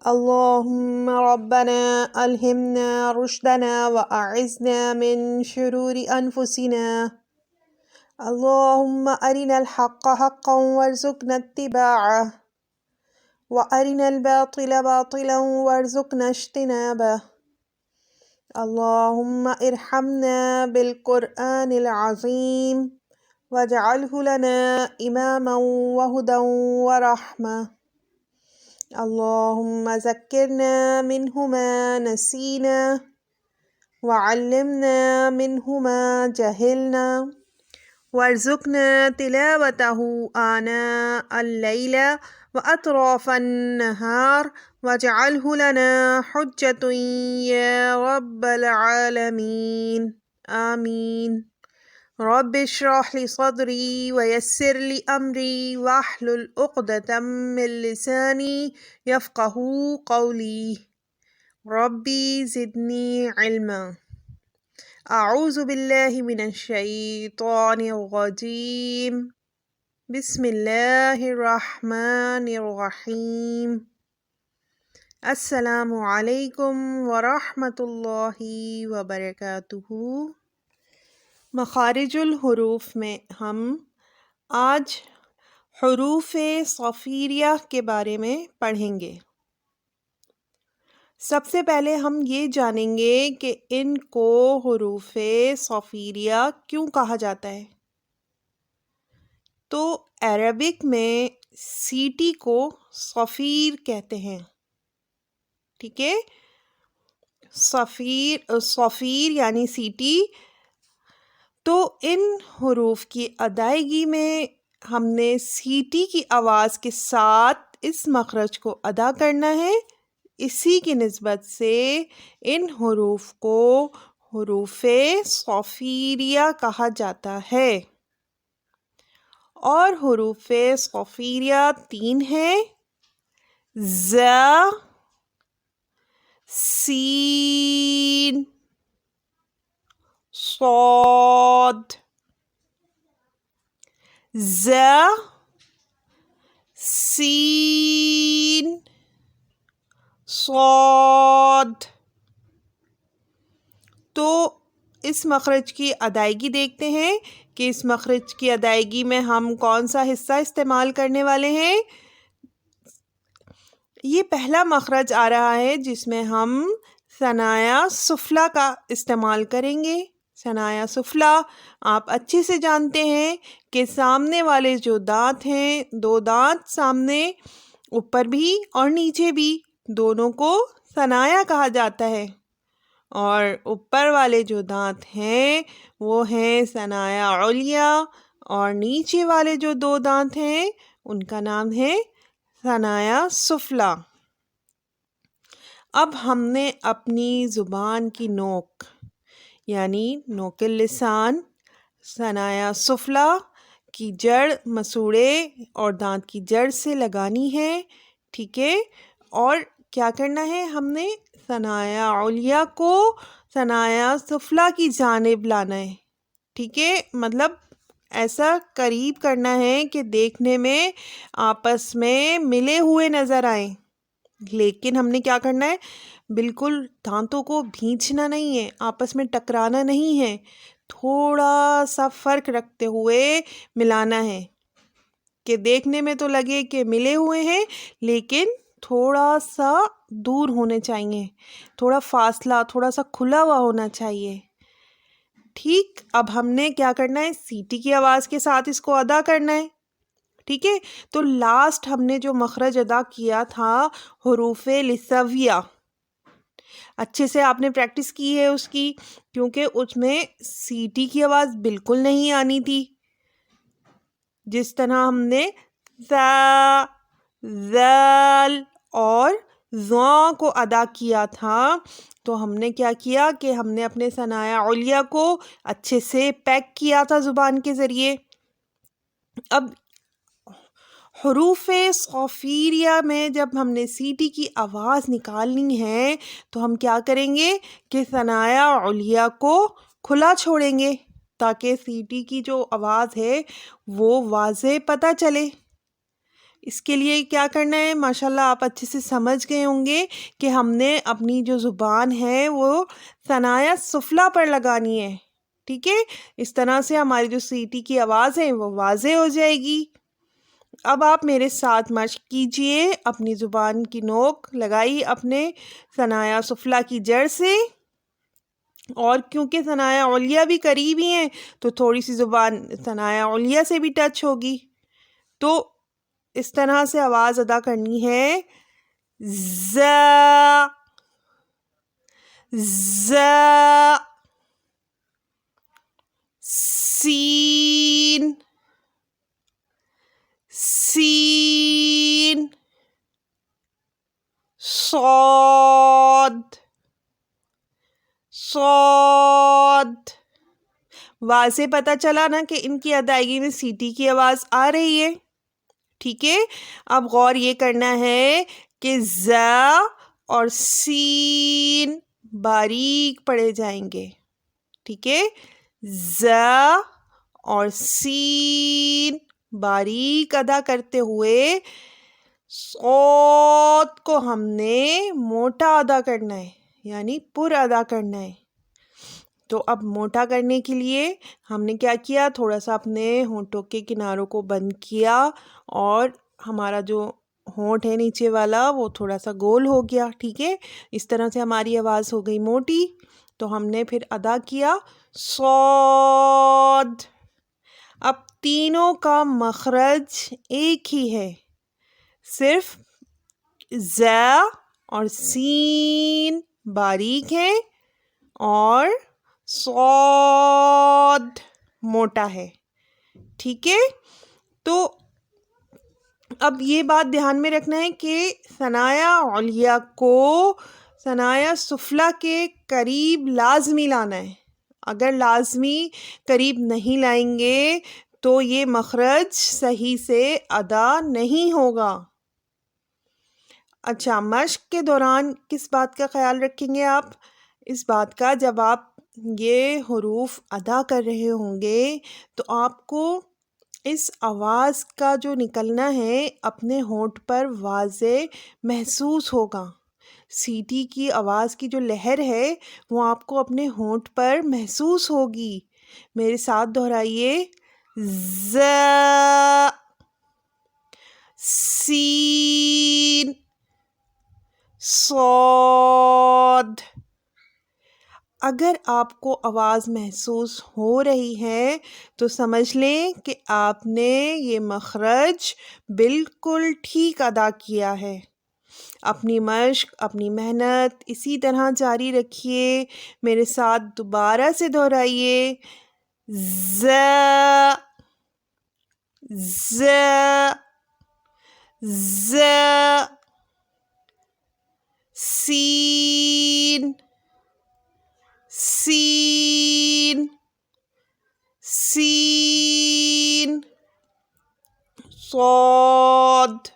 اللهم ربنا ألهمنا رشدنا وأعذنا من شرور أنفسنا. اللهم أرنا الحق حقا وارزقنا اتباعه وأرنا الباطل باطلا وارزقنا اجتنابه. اللهم ارحمنا بالقرآن العظيم واجعله لنا إماما وهدى ورحمة. اللهم ذكرنا منه ما نسينا وعلمنا منه ما جهلنا وارزقنا تلاوته آناء الليل وأطراف النهار واجعله لنا حجة يا رب العالمين آمين. رب اشرح لي صدري ويسر لي أمري واحلل عقدة من لساني يفقه قولي. ربي زدني علما. أعوذ بالله من الشيطان الرجيم. بسم الله الرحمن الرحیم. السلام علیکم ورحمۃ اللہ وبرکاتہ. مخارج الحروف میں ہم آج حروف صفیریہ کے بارے میں پڑھیں گے. سب سے پہلے ہم یہ جانیں گے کہ ان کو حروف صفیریہ کیوں کہا جاتا ہے. تو عربک میں سیٹی کو صفیر کہتے ہیں. ٹھیک ہے، صفیر یعنی سیٹی. تو ان حروف کی ادائیگی میں ہم نے سیٹی کی آواز کے ساتھ اس مخرج کو ادا کرنا ہے. اسی کی نسبت سے ان حروف کو حروف صفیریہ کہا جاتا ہے. اور حروف صفیریہ 3 ہیں: ز، سین، صاد. ز، سین، صاد. تو اس مخرج کی ادائیگی دیکھتے ہیں کہ اس مخرج کی ادائیگی میں ہم کون سا حصہ استعمال کرنے والے ہیں. یہ پہلا مخرج آ رہا ہے جس میں ہم ثنایا سفلی کا استعمال کریں گے. ثنایا سفلی آپ اچھے سے جانتے ہیں کہ سامنے والے جو دانت ہیں، 2 دانت سامنے، اوپر بھی اور نیچے بھی، دونوں کو ثنایا کہا جاتا ہے. اور اوپر والے جو دانت ہیں وہ ہیں ثنایا علیہ، اور نیچے والے جو 2 دانت ہیں ان کا نام ہے ثنایا سفلی. اب ہم نے اپنی زبان کی نوک یعنی نوک اللسان ثنایا سفلی کی جڑ مسوڑے اور دانت کی جڑ سے لگانی ہے. ٹھیک ہے، اور کیا کرنا ہے، ہم نے ثنایا علیہ کو ثنایا سفلی کی جانب لانا ہے. ٹھیک ہے، مطلب ایسا قریب کرنا ہے کہ دیکھنے میں آپس میں ملے ہوئے نظر آئیں. لیکن ہم نے کیا کرنا ہے، بالکل دانتوں کو بھینچنا نہیں ہے، آپس میں ٹکرانا نہیں ہے، تھوڑا سا فرق رکھتے ہوئے ملانا ہے کہ دیکھنے میں تو لگے کہ ملے ہوئے ہیں لیکن تھوڑا سا دور ہونے چاہیے، تھوڑا فاصلہ تھوڑا سا کھلا ہوا ہونا چاہیے. ٹھیک، اب ہم نے کیا کرنا ہے، سیٹی کی آواز کے ساتھ اس کو ادا کرنا ہے. ٹھیک ہے، تو لاسٹ ہم نے جو مخرج ادا کیا تھا حروف لثویہ، اچھے سے آپ نے پریکٹس کی ہے اس کی، کیونکہ اس میں سیٹی کی آواز بالکل نہیں آنی تھی. جس طرح ہم نے ذا، ذال اور ذا کو ادا کیا تھا، تو ہم نے کیا کیا کہ ہم نے اپنے ثنایا علیہ کو اچھے سے پیک کیا تھا زبان کے ذریعے. اب حروف صفیریہ میں جب ہم نے سیٹی کی آواز نکالنی ہے تو ہم کیا کریں گے کہ ثنایا علیہ کو کھلا چھوڑیں گے تاکہ سیٹی کی جو آواز ہے وہ واضح پتہ چلے. اس کے لیے کیا کرنا ہے؟ ماشاءاللہ آپ اچھے سے سمجھ گئے ہوں گے کہ ہم نے اپنی جو زبان ہے وہ ثنایا سفلی پر لگانی ہے، ٹھیک ہے؟ اس طرح سے ہماری جو سیٹی کی آواز ہے وہ واضح ہو جائے گی۔ اب آپ میرے ساتھ مشق کیجئے، اپنی زبان کی نوک لگائی اپنے ثنایا سفلی کی جڑ سے، اور کیونکہ ثنایا علیہ بھی قریب ہی ہیں تو تھوڑی سی زبان ثنایا علیہ سے بھی ٹچ ہوگی، تو اس طرح سے آواز ادا کرنی ہے، ز ز، سین سین، صاد صاد۔ واضح پتہ چلا نا کہ ان کی ادائیگی میں سیٹی کی آواز آ رہی ہے، ٹھیک ہے؟ اب غور یہ کرنا ہے کہ ز اور سین باریک پڑھے جائیں گے، ٹھیک ہے؟ ز اور سین باریک ادا کرتے ہوئے صوت کو ہم نے موٹا ادا کرنا ہے، یعنی پر ادا کرنا ہے۔ تو اب موٹا کرنے کے لیے ہم نے کیا کیا؟ تھوڑا سا اپنے ہونٹوں کے کناروں کو بند کیا، اور ہمارا جو ہونٹ ہے نیچے والا وہ تھوڑا سا گول ہو گیا، ٹھیک ہے؟ اس طرح سے ہماری آواز ہو گئی موٹی۔ تو ہم نے پھر ادا کیا صاد۔ اب تینوں کا مخرج ایک ہی ہے، صرف ز اور سین باریک ہے اور صاد موٹا ہے، ٹھیک ہے؟ تو اب یہ بات دھیان میں رکھنا ہے کہ ثنایا علیہ کو ثنایا سفلی کے قریب لازمی لانا ہے۔ اگر لازمی قریب نہیں لائیں گے تو یہ مخرج صحیح سے ادا نہیں ہوگا۔ اچھا، مشق کے دوران کس بات کا خیال رکھیں گے آپ؟ اس بات کا، جب آپ یہ حروف ادا کر رہے ہوں گے تو آپ کو اس آواز کا جو نکلنا ہے اپنے ہونٹ پر واضح محسوس ہوگا۔ سیٹی کی آواز کی جو لہر ہے وہ آپ کو اپنے ہونٹ پر محسوس ہوگی۔ میرے ساتھ دہرائیے، ز سین صاد۔ اگر آپ کو آواز محسوس ہو رہی ہے تو سمجھ لیں کہ آپ نے یہ مخرج بالکل ٹھیک ادا کیا ہے۔ اپنی مشق، اپنی محنت اسی طرح جاری رکھیے۔ میرے ساتھ دوبارہ سے دہرائیے، ز ز ز، سین سین سین، صاد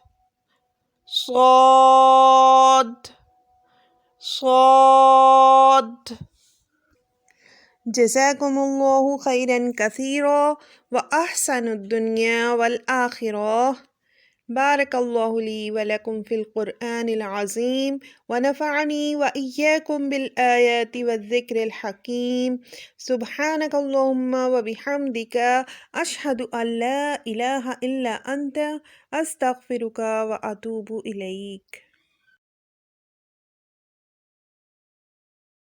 صاد صاد۔ جزاکم اللہ خیرا کثیرا واحسن الدنیا والآخرہ۔ بارک اللہ لی ولکم فی القرآن العظیم ونفعنی وإیاکم بالآیات والذکر الحکیم۔ سبحانک اللہم وبحمدک، اشہد ان لا الہ الا انت، استغفرک واتوب الیک۔